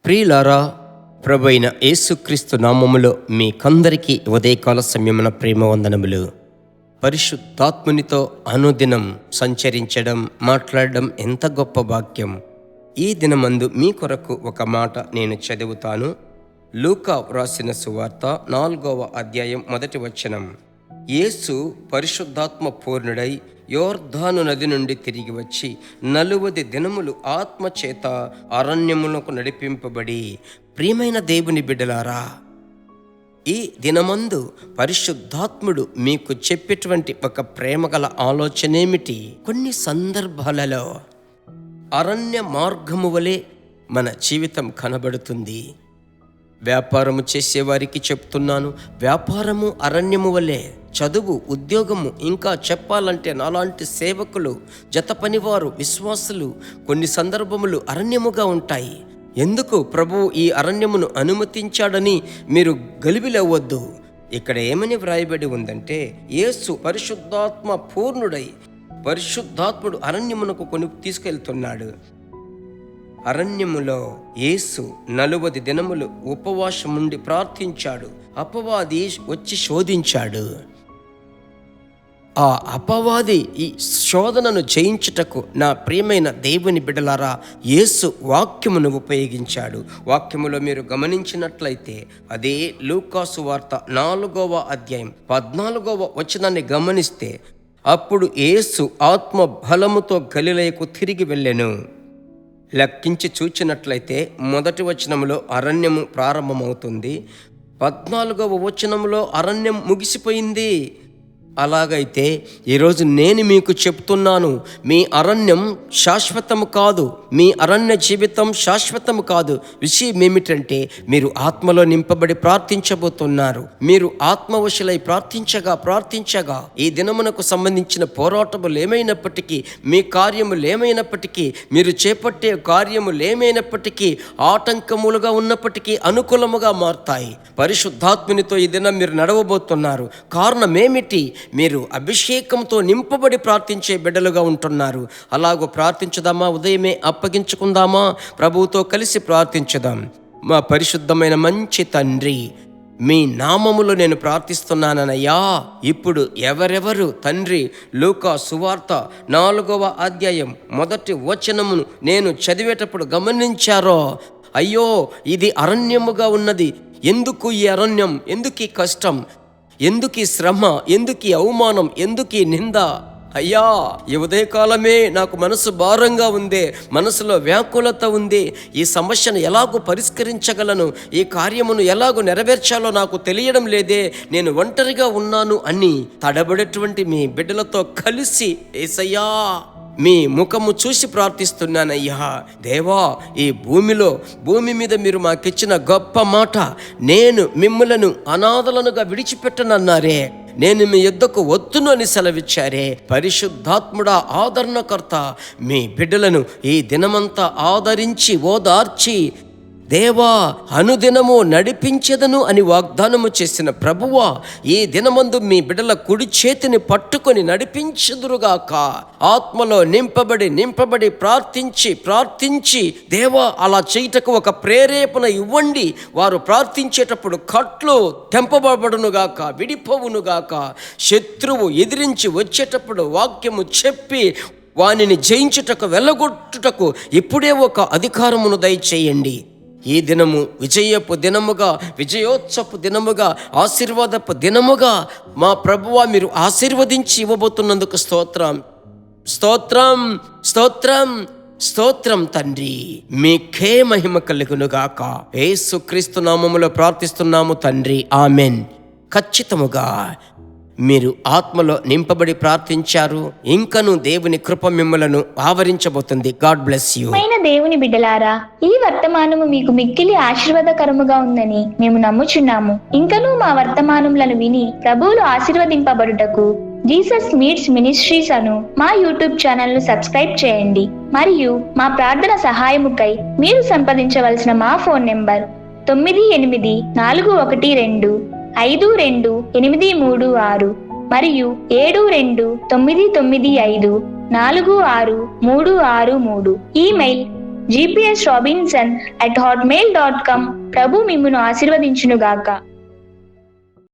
ప్రియులారా, ప్రభు అయిన యేసుక్రీస్తు నామములో మీకందరికీ ఉదయకాల సమయమున ప్రేమ వందనములు. పరిశుద్ధాత్మునితో అనుదినం సంచరించడం, మాట్లాడడం ఎంత గొప్ప భాగ్యం. ఈ దినమందు మీ కొరకు ఒక మాట నేను చదువుతాను. లూకా వ్రాసిన సువార్త 4వ అధ్యాయం 1వ వచనం. యేసు పరిశుద్ధాత్మ పూర్ణుడై యోర్దాను నది నుండి తిరిగి వచ్చి 40 దినములు ఆత్మచేత అరణ్యములకు నడిపింపబడి. ప్రియమైన దేవుని బిడ్డలారా, ఈ దినమందు పరిశుద్ధాత్ముడు మీకు చెప్పేటువంటి ఒక ప్రేమగల ఆలోచనేమిటి? కొన్ని సందర్భాలలో అరణ్య మార్గము వలె మన జీవితం కనబడుతుంది. వ్యాపారము చేసేవారికి చెప్తున్నాను, వ్యాపారము అరణ్యము వలె. చదువు, ఉద్యోగము, ఇంకా చెప్పాలంటే నాలాంటి సేవకులు, జత పనివారు, విశ్వాసులు కొన్ని సందర్భములు అరణ్యముగా ఉంటాయి. ఎందుకు ప్రభువు ఈ అరణ్యమును అనుమతించాడని మీరు గలిబిలవ్వద్దు. ఇక్కడ ఏమని వ్రాయబడి ఉందంటే, యేసు పరిశుద్ధాత్మ పూర్ణుడై, పరిశుద్ధాత్ముడు అరణ్యమునకు తీసుకెళ్తున్నాడు. అరణ్యములో యేసు 40 దినములు ఉపవాసముండి ప్రార్థించాడు. అపవాది వచ్చి శోధించాడు. ఆ అపవాది ఈ శోధనను జయించుటకు నా ప్రియమైన దేవుని బిడ్డలారా, యేసు వాక్యమును ఉపయోగించాడు. వాక్యములో మీరు గమనించినట్లయితే అదే లూకా సువార్త 4వ అధ్యాయం 14వ వచనాన్ని గమనిస్తే, అప్పుడు యేసు ఆత్మ బలముతో గలిలయకు తిరిగి వెళ్ళెను. లెక్కించి చూచినట్లయితే మొదటి వచనంలో అరణ్యము ప్రారంభమవుతుంది, 14వ వచనంలో అరణ్యం ముగిసిపోయింది. అలాగైతే ఈరోజు నేను మీకు చెప్తున్నాను, మీ అరణ్యం శాశ్వతము కాదు, మీ అరణ్య జీవితం శాశ్వతము కాదు. విషయం ఏమిటంటే, మీరు ఆత్మలో నింపబడి ప్రార్థించబోతున్నారు. మీరు ఆత్మవశులై ప్రార్థించగా ఈ దినమునకు సంబంధించిన పోరాటములు ఏమైనప్పటికీ, మీ కార్యములు ఏమైనప్పటికీ, మీరు చేపట్టే కార్యములు ఏమైనప్పటికీ, ఆటంకములుగా ఉన్నప్పటికీ అనుకూలముగా మారుతాయి. పరిశుద్ధాత్మునితో ఈ దినం మీరు నడవబోతున్నారు. కారణం ఏమిటి? మీరు అభిషేకంతో నింపబడి ప్రార్థించే బిడ్డలుగా ఉంటున్నారు. అలాగూ ప్రార్థించుదామా? ఉదయమే అప్పగించుకుందామా? ప్రభువుతో కలిసి ప్రార్థించుదాం. మా పరిశుద్ధమైన మంచి తండ్రి, మీ నామములో నేను ప్రార్థిస్తున్నానయ్యా. ఇప్పుడు ఎవరెవరు తండ్రి లూకా సువార్త 4వ అధ్యాయం 1వ వచనమును నేను చదివేటప్పుడు గమనించారో, అయ్యో ఇది అరణ్యముగా ఉన్నది, ఎందుకు ఈ అరణ్యం, ఎందుకు ఈ కష్టం, ఎందుకు ఈ శ్రమ, ఎందుకు ఈ అవమానం, ఎందుకు ఈ నింద? అయ్యా, ఈ ఉదయకాలమే నాకు మనసు భారంగా ఉంది, మనసులో వ్యాకులత ఉంది. ఈ సమస్యను ఎలాగో పరిష్కరించగలను, ఈ కార్యమును ఎలాగో నెరవేర్చాలో నాకు తెలియడం లేదే, నేను ఒంటరిగా ఉన్నాను అని తడబడేటువంటి మీ బిడ్డలతో కలిసి యేసయ్యా మీ ముఖము చూసి ప్రార్థిస్తున్నానయ్యా. దేవా, ఈ భూమి మీద మీరు మాకిచ్చిన గొప్ప మాట, నేను మిమ్ములను అనాథలనుగా విడిచిపెట్టనన్నారే, నేను మీ యుద్ధకు వత్తును అని సెలవిచ్చారే. పరిశుద్ధాత్ముడా, ఆదరణకర్త, మీ బిడ్డలను ఈ దినమంతా ఆదరించి ఓదార్చి దేవా అనుదినము నడిపించెదను అని వాగ్దానము చేసిన ప్రభువా, ఈ దినమందు మీ బిడ్డల కుడి చేతిని పట్టుకొని నడిపించుదురుగాక. ఆత్మలో నింపబడి ప్రార్థించి దేవా అలా చేయుటకు ఒక ప్రేరేపణ ఇవ్వండి. వారు ప్రార్థించేటప్పుడు కట్లు తెంపబడునుగాక, విడిపోవునుగాక. శత్రువు ఎదిరించి వచ్చేటప్పుడు వాక్యము చెప్పి వానిని జయించుటకు, వెళ్ళగొట్టుటకు ఇప్పుడే ఒక అధికారమును దయచేయండి. ఈ దినము విజయపు దినముగా, విజయోత్సవపు దినముగా, ఆశీర్వాదపు దినముగా మా ప్రభువా మీరు ఆశీర్వదించి ఇవ్వబోతున్నందుకు స్తోత్రం స్తోత్రం స్తోత్రం స్తోత్రం తండ్రి. మీకే మహిమ కలుగునుగాక. యేసుక్రీస్తు నామములో ప్రార్థిస్తున్నాము తండ్రి, ఆమెన్. ఖచ్చితముగా మీరు ఆత్మలో నింపబడి ప్రార్థించారు. ఇంకను దేవుని కృప మిమ్మలను ఆవరించబోతుంది. God bless you. దేవుని బిడ్డలారా, ఈ వర్తమానము మీకు మిక్కిలి ఆశీర్వాదకరముగా ఉందని మేము నమ్ముచున్నాము. ఇంకనూ మా వర్తమానములను విని ప్రభువులు ఆశీర్వదింపబడుటకు జీసస్ మీట్స్ మినిస్ట్రీస్ అను మా యూట్యూబ్ ఛానల్ ను సబ్స్క్రైబ్ చేయండి. మరియు మా ప్రార్థన సహాయముకై మీరు సంప్రదించవలసిన మా ఫోన్ నెంబర్ 9842528336 మరియు 7299546363. Email gpsrobinson@hotmail.com. ప్రభు మిమ్మును ఆశీర్వదించునుగాక.